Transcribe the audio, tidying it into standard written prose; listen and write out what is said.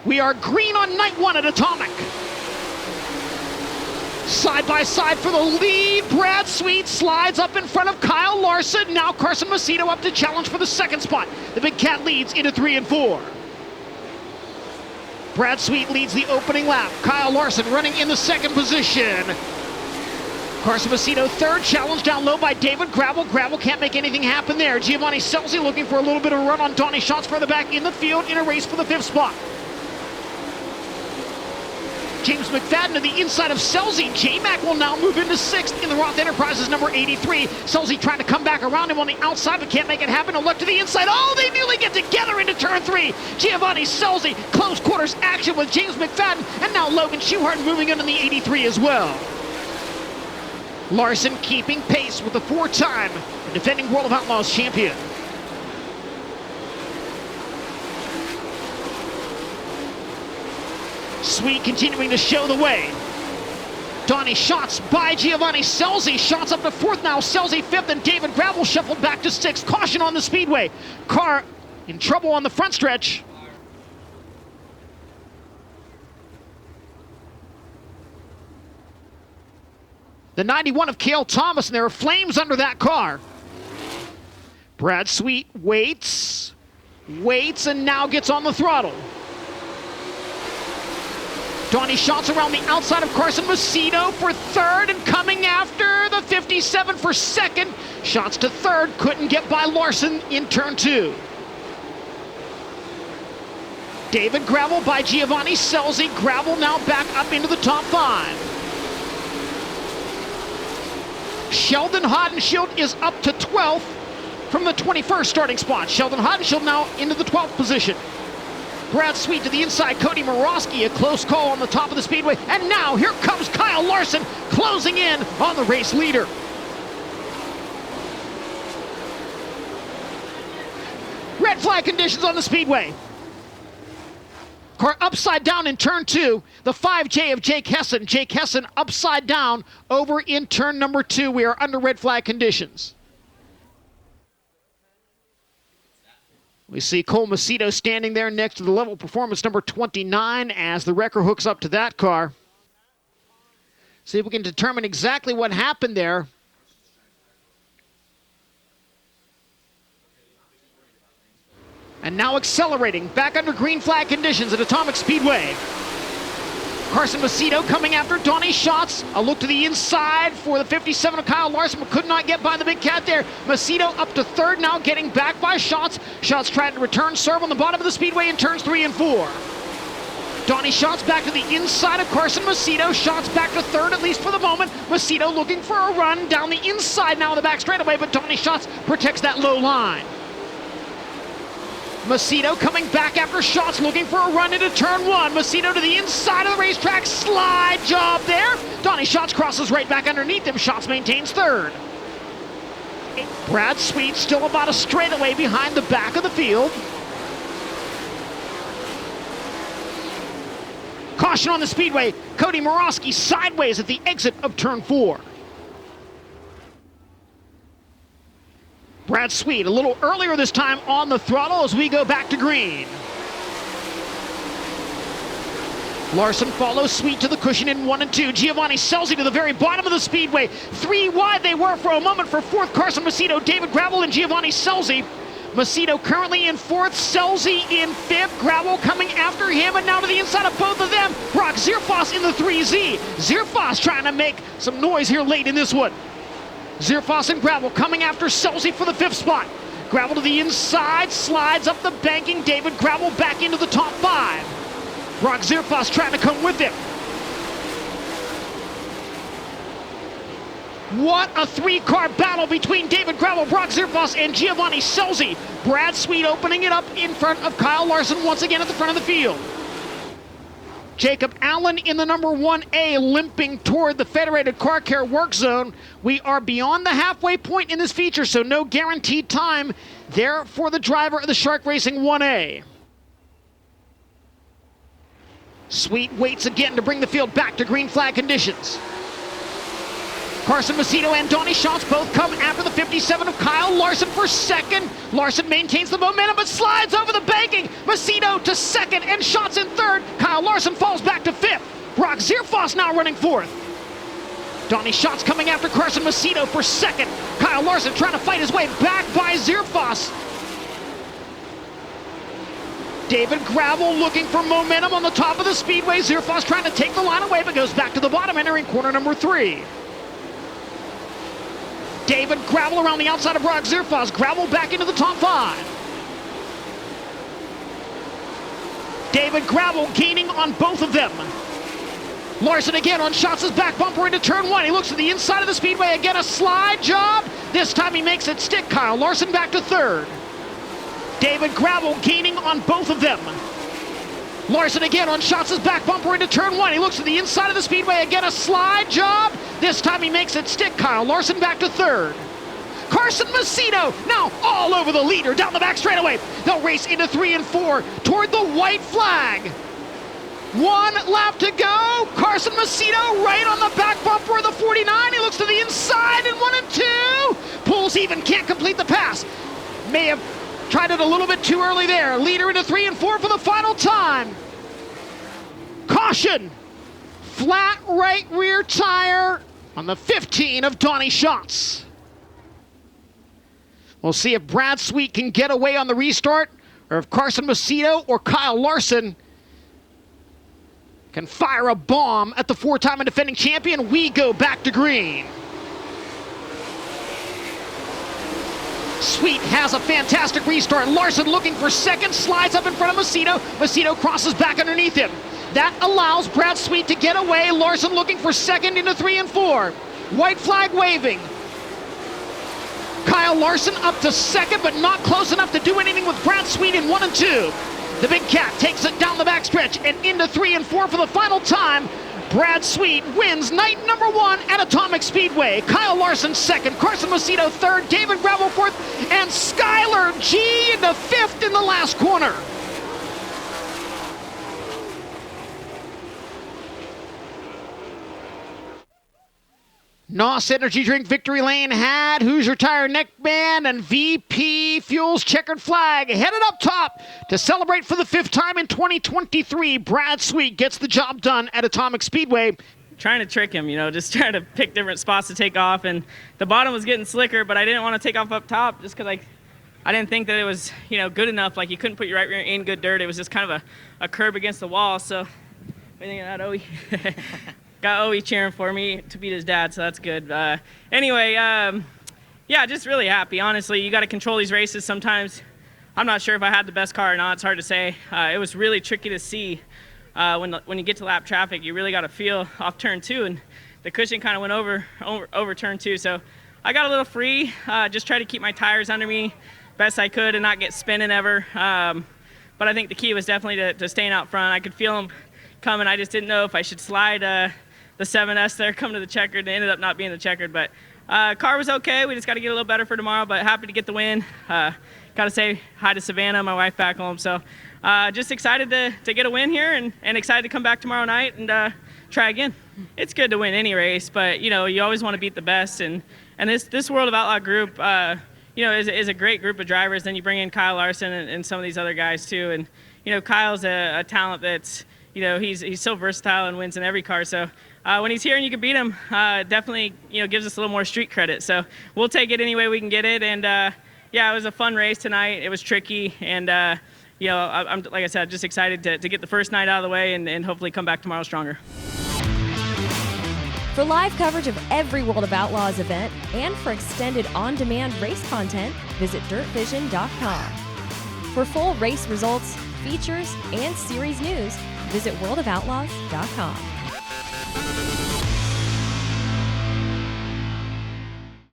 We are green on night one at Atomic. Side by side for the lead. Brad Sweet slides up in front of Kyle Larson. Now Carson Macedo up to challenge for the second spot. The Big Cat leads into 3 and 4. Brad Sweet leads the opening lap. Kyle Larson running in the second position. Carson Macedo third, challenge down low by David Gravel. Gravel can't make anything happen there. Giovanni Scelzi looking for a little bit of a run on Donnie Schatz further back in the field in a race for the 5th spot. James McFadden to the inside of Scelzi. J-Mac will now move into 6th in the Roth Enterprises number 83. Scelzi trying to come back around him on the outside, but can't make it happen. A look to the inside. Oh, they nearly get together into turn 3. Giovanni Scelzi, close quarters action with James McFadden, and now Logan Schuhart moving into the 83 as well. Larson keeping pace with the 4-time defending World of Outlaws champion. Sweet continuing to show the way. Donnie Schatz by Giovanni Scelzi. Schatz up to 4th now. Scelzi 5th, and David Gravel shuffled back to 6th. Caution on the Speedway. Car in trouble on the front stretch. The 91 of Cale Thomas, and there are flames under that car. Brad Sweet waits, and now gets on the throttle. Donnie Schatz around the outside of Carson Macedo for 3rd, and coming after the 57 for 2nd. Schatz to 3rd, couldn't get by Larson in turn 2. David Gravel by Giovanni Scelzi. Gravel now back up into the top 5. Sheldon Hodenshield is up to 12th from the 21st starting spot. Sheldon Hodenshield now into the 12th position. Brad Sweet to the inside, Cody Morosky, a close call on the top of the Speedway. And now here comes Kyle Larson closing in on the race leader. Red flag conditions on the Speedway. Car upside down in turn 2, the 5J of Jake Hessen. Jake Hessen upside down over in turn number 2. We are under red flag conditions. We see Cole Macedo standing there next to the level performance number 29 as the wrecker hooks up to that car. See if we can determine exactly what happened there. And now accelerating, back under green flag conditions at Atomic Speedway. Carson Macedo coming after Donnie Schatz. A look to the inside for the 57 of Kyle Larson, but could not get by the Big Cat there. Macedo up to 3rd, now getting back by Schatz. Schatz tried to return serve on the bottom of the Speedway in turns 3 and 4. Donnie Schatz back to the inside of Carson Macedo. Schatz back to 3rd, at least for the moment. Macedo looking for a run down the inside now in the back straightaway, but Donnie Schatz protects that low line. Macedo coming back after Schatz, looking for a run into turn 1. Macedo to the inside of the racetrack, slide job there. Donnie Schatz crosses right back underneath him. Schatz maintains 3rd. Brad Sweet still about a straightaway behind the back of the field. Caution on the Speedway. Cody Morosky sideways at the exit of turn 4. Brad Sweet a little earlier this time on the throttle as we go back to green. Larson follows Sweet to the cushion in 1 and 2. Giovanni Scelzi to the very bottom of the Speedway. 3 wide they were for a moment for 4th. Carson Macedo, David Gravel, and Giovanni Scelzi. Macedo currently in 4th, Scelzi in 5th. Gravel coming after him, and now to the inside of both of them. Brock Zierfoss in the 3Z. Zierfoss trying to make some noise here late in this one. Zierfoss and Gravel coming after Scelzi for the 5th spot. Gravel to the inside, slides up the banking. David Gravel back into the top 5. Brock Zierfoss trying to come with him. What a 3-car battle between David Gravel, Brock Zierfoss, and Giovanni Scelzi. Brad Sweet opening it up in front of Kyle Larson once again at the front of the field. Jacob Allen in the number 1A, limping toward the Federated Car Care work zone. We are beyond the halfway point in this feature, so no guaranteed time there for the driver of the Shark Racing 1A. Sweet waits again to bring the field back to green flag conditions. Carson Macedo and Donnie Schatz both come after the 57 of Kyle Larson for second. Larson maintains the momentum but slides over the banking. Macedo to second and Schatz in third. Kyle Larson falls back to fifth. Brock Zierfoss now running fourth. Donnie Schatz coming after Carson Macedo for second. Kyle Larson trying to fight his way back by Zierfoss. David Gravel looking for momentum on the top of the speedway. Zierfoss trying to take the line away but goes back to the bottom, entering corner number 3. David Gravel around the outside of Brock Zierfoss. Gravel back into the top 5. David Gravel gaining on both of them. Larson again on Schatz' back bumper into turn 1. He looks to the inside of the speedway. Again, a slide job. This time he makes it stick. Kyle Larson back to third. David Gravel gaining on both of them. Larson again on Schatz' back bumper into turn 1. He looks to the inside of the speedway. Again, a slide job. This time he makes it stick. Kyle Larson back to third. Carson Macedo now all over the leader down the back straightaway. They'll race into 3 and 4 toward the white flag. 1 lap to go. Carson Macedo right on the back bumper of the 49. He looks to the inside in 1 and 2. Pulls even, can't complete the pass. May have tried it a little bit too early there. Leader into 3 and 4 for the final time. Caution. Flat right rear tire on the 15 of Donnie Schatz. We'll see if Brad Sweet can get away on the restart, or if Carson Macedo or Kyle Larson can fire a bomb at the 4-time and defending champion. We go back to green. Sweet has a fantastic restart. Larson looking for second, slides up in front of Macedo. Macedo crosses back underneath him. That allows Brad Sweet to get away. Larson looking for second into 3 and 4. White flag waving. Kyle Larson up to second, but not close enough to do anything with Brad Sweet in 1 and 2. The Big Cat takes it down the backstretch and into 3 and 4 for the final time. Brad Sweet wins night number 1 at Atomic Speedway. Kyle Larson second, Carson Macedo third, David Gravel fourth, and Skylar G into 5th in the last corner. NOS Energy Drink Victory Lane had Hoosier Tire Neckband and VP Fuels checkered flag headed up top to celebrate for the 5th time in 2023. Brad Sweet gets the job done at Atomic Speedway. Trying to trick him, just trying to pick different spots to take off, and the bottom was getting slicker, but I didn't want to take off up top just because I didn't think that it was good enough. Like, you couldn't put your right rear in good dirt. It was just kind of a curb against the wall. So what do you think of that, Owie? Got Owie cheering for me to beat his dad, so that's good. Anyway, yeah, just really happy. Honestly, you got to control these races sometimes. I'm not sure if I had the best car or not. It's hard to say. It was really tricky to see when you get to lap traffic. You really got to feel off turn 2, and the cushion kind of went over turn 2. So I got a little free. Just tried to keep my tires under me best I could and not get spinning ever. But I think the key was definitely to staying out front. I could feel them coming. I just didn't know if I should slide the 7S there, come to the checkered. They ended up not being the checkered, but car was okay. We just got to get a little better for tomorrow, but happy to get the win. Got to say hi to Savannah, my wife back home. So just excited to get a win here and excited to come back tomorrow night and try again. It's good to win any race, but you always want to beat the best. And this World of Outlaw group, is a great group of drivers. Then you bring in Kyle Larson and some of these other guys too. And Kyle's a talent that's he's so versatile and wins in every car. So when he's here and you can beat him, definitely gives us a little more street credit. So we'll take it any way we can get it. And yeah, it was a fun race tonight. It was tricky, and I'm, like I said, just excited to get the first night out of the way and hopefully come back tomorrow stronger. For live coverage of every World of Outlaws event and for extended on-demand race content, visit dirtvision.com. For full race results, features, and series news, visit worldofoutlaws.com.